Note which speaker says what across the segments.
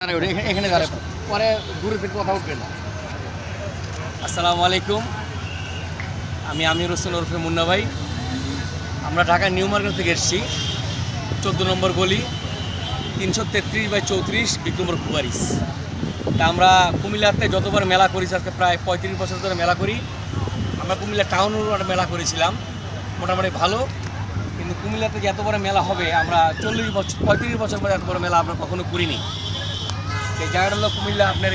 Speaker 1: এখানে দাঁড়ায় পরে দূরে থেকে কথা উঠবে না। আসসালামু আলাইকুম, আমি আমির হোসেন ওরফে মুন্না ভাই। আমরা ঢাকা নিউ মার্কেট থেকে এসেছি, 14 নম্বর গলি, 333/34 বিক্রমপুর কুমারিস। তা আমরা কুমিল্লাতে যতবার মেলা করেছি, আজকে প্রায় 35 বছর ধরে মেলা করি। আমরা কুমিল্লা টাউনের মেলা করেছিলাম, মোটামুটি ভালো। কিন্তু কুমিল্লাতে যে এত বড় মেলা হবে, আমরা 35 বছর পরে এত বড় মেলা আমরা কখনো করিনি। এই জায়গাটা হলো কুমিল্লা আপনার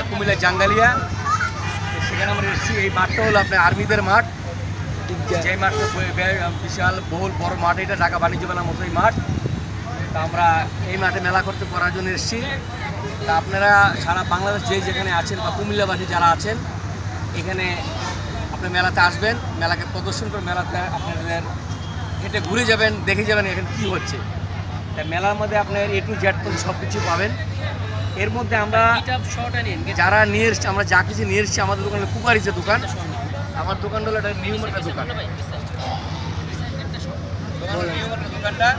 Speaker 1: কুমিল্লা জাঙ্গালিয়া, সেখানে আমরা এসেছি। এই মাঠটা হলো আপনার আর্মিদের মাঠ, যেই মাঠটা বিশাল বহুল বড় মাঠ, এটা ঢাকা বাণিজ্য মেলার মতোই মাঠ। তা আমরা এই মাঠে মেলা করার জন্য এসেছি। তা আপনারা সারা বাংলাদেশ যেখানে আছেন বা কুমিল্লাবাসী যারা আছেন, এখানে আপনি মেলাতে আসবেন, মেলাকে প্রদর্শন করে মেলাতে আপনাদের হেঁটে ঘুরে যাবেন, দেখে যাবেন এখানে কী হচ্ছে। তাই মেলার মধ্যে আপনার A to Z সব কিছু পাবেন। এর মধ্যে আমরা যারা নিয়ে এসছি, আমরা যা কিছু নিয়ে এসেছি, আমাদের দোকানে কুকারিসের দোকান। আমার দোকানটা হলো একটা নিউ মার্কেট দোকান। দোকানটা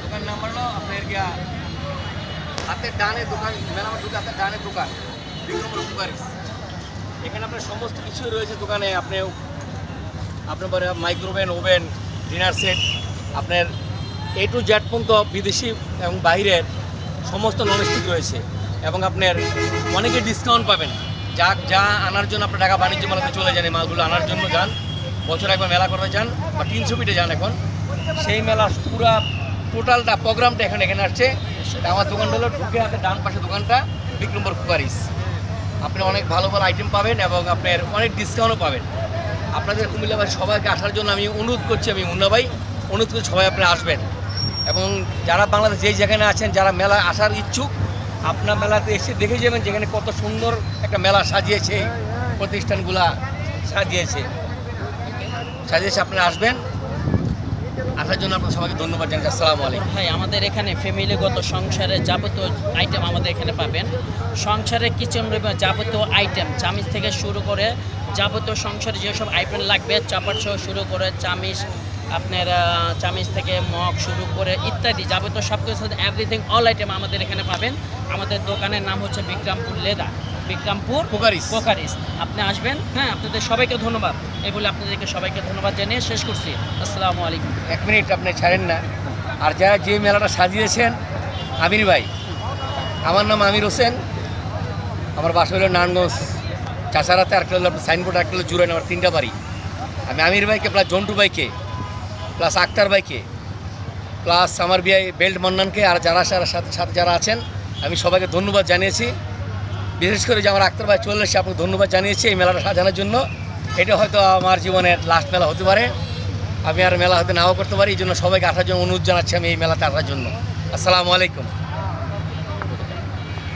Speaker 1: দোকান নাম্বার হলো আপনার হাতের ডানে দোকান, মেলা ঢুকে হাতের ডানে দোকান, বিক্রমপুর কুকারিস। এখানে আপনার সমস্ত কিছু রয়েছে দোকানে। আপনার মাইক্রোওভেন, ওভেন, ডিনার সেট, আপনার A to Z পর্যন্ত বিদেশি এবং বাইরের সমস্ত ননস্টিক রয়েছে। এবং আপনার অনেকে ডিসকাউন্ট পাবেন। যা আনার জন্য আপনার ঢাকা বাণিজ্য মেলাতে চলে যান, এই মালগুলো আনার জন্য যান, বছর একবার মেলা করতে যান বা 300 ফিটে যান। এখন সেই মেলার পুরো টোটালটা প্রোগ্রামটা এখানে আসছে। আমার দোকানটা হলো ঢুকে হাতে ডান পাশে দোকানটা, বিক্রমপুর কুকারিস। আপনি অনেক ভালো ভালো আইটেম পাবেন এবং আপনার অনেক ডিসকাউন্টও পাবেন। আপনাদের কুমিল্লাবাসী সবাইকে আসার জন্য আমি অনুরোধ করছি, আমি মুন্না ভাই অনুরোধ করছি সবাই আপনারা আসবেন। এবং যারা বাংলাদেশ যেই যেখানে আছেন, যারা মেলা আসার ইচ্ছুক, আপনার মেলাতে এসে দেখে যাবেন যেখানে কত সুন্দর একটা মেলা সাজিয়েছে, প্রতিষ্ঠানগুলা সাজিয়েছে। আপনারা আসবেন, আসার জন্য আপনার সবাইকে ধন্যবাদ জানাই। আসসালামু আলাইকুম।
Speaker 2: ভাই, আমাদের এখানে ফ্যামিলিগত সংসারের যাবতীয় আইটেম আমাদের এখানে পাবেন। সংসারের কিচেন রুমের যাবতীয় আইটেম, চামিচ থেকে শুরু করে যাবতীয় সংসারে যেসব আইটেম লাগবে, চাপার সহ শুরু করে চামিচ, আপনার চামিচ থেকে মগ শুরু করে ইত্যাদি যাবতীয় সব কিছু, এভরিথিং অল আইটেম আমাদের এখানে পাবেন। আমাদের দোকানের নাম হচ্ছে বিক্রমপুর লেদার, বিক্রমপুর কুকারিস। আপনি আসবেন। হ্যাঁ, আপনাদের সবাইকে ধন্যবাদ। এই বলে আপনাদেরকে সবাইকে ধন্যবাদ জানিয়ে শেষ করছি। আসসালামু আলাইকুম।
Speaker 1: 1 মিনিট আপনি ছাড়েন না। আর যারা যে মেলাটা সাজিয়েছেন, আমির ভাই, আমার নাম আমির হোসেন, আমার বাসা হলো নারায়ণগঞ্জ চাষারাতে। আরেকটা হলো আপনার সাইনবোর্ড, একটা হলো জুরাইন, আমার 3টা বাড়ি। আমি আমির ভাইকে প্লাস জন্টু ভাইকে প্লাস আক্তার ভাইকে প্লাস আমার বিয়ে বেল্ট মন্নানকে আর যারা সাথে যারা আছেন, আমি সবাইকে ধন্যবাদ জানিয়েছি। বিশেষ করে যে আমার আক্তার ভাই চলে এসেছে, আপনাকে ধন্যবাদ জানিয়েছি এই মেলাটা সাজানোর জন্য। এটা হয়তো আমার জীবনের লাস্ট মেলা হতে পারে, আমি আর মেলা হয়তো নাও করতে পারি। এই জন্য সবাইকে আসার জন্য অনুরোধ জানাচ্ছি আমি এই মেলাতে আসার জন্য। আসসালামু আলাইকুম।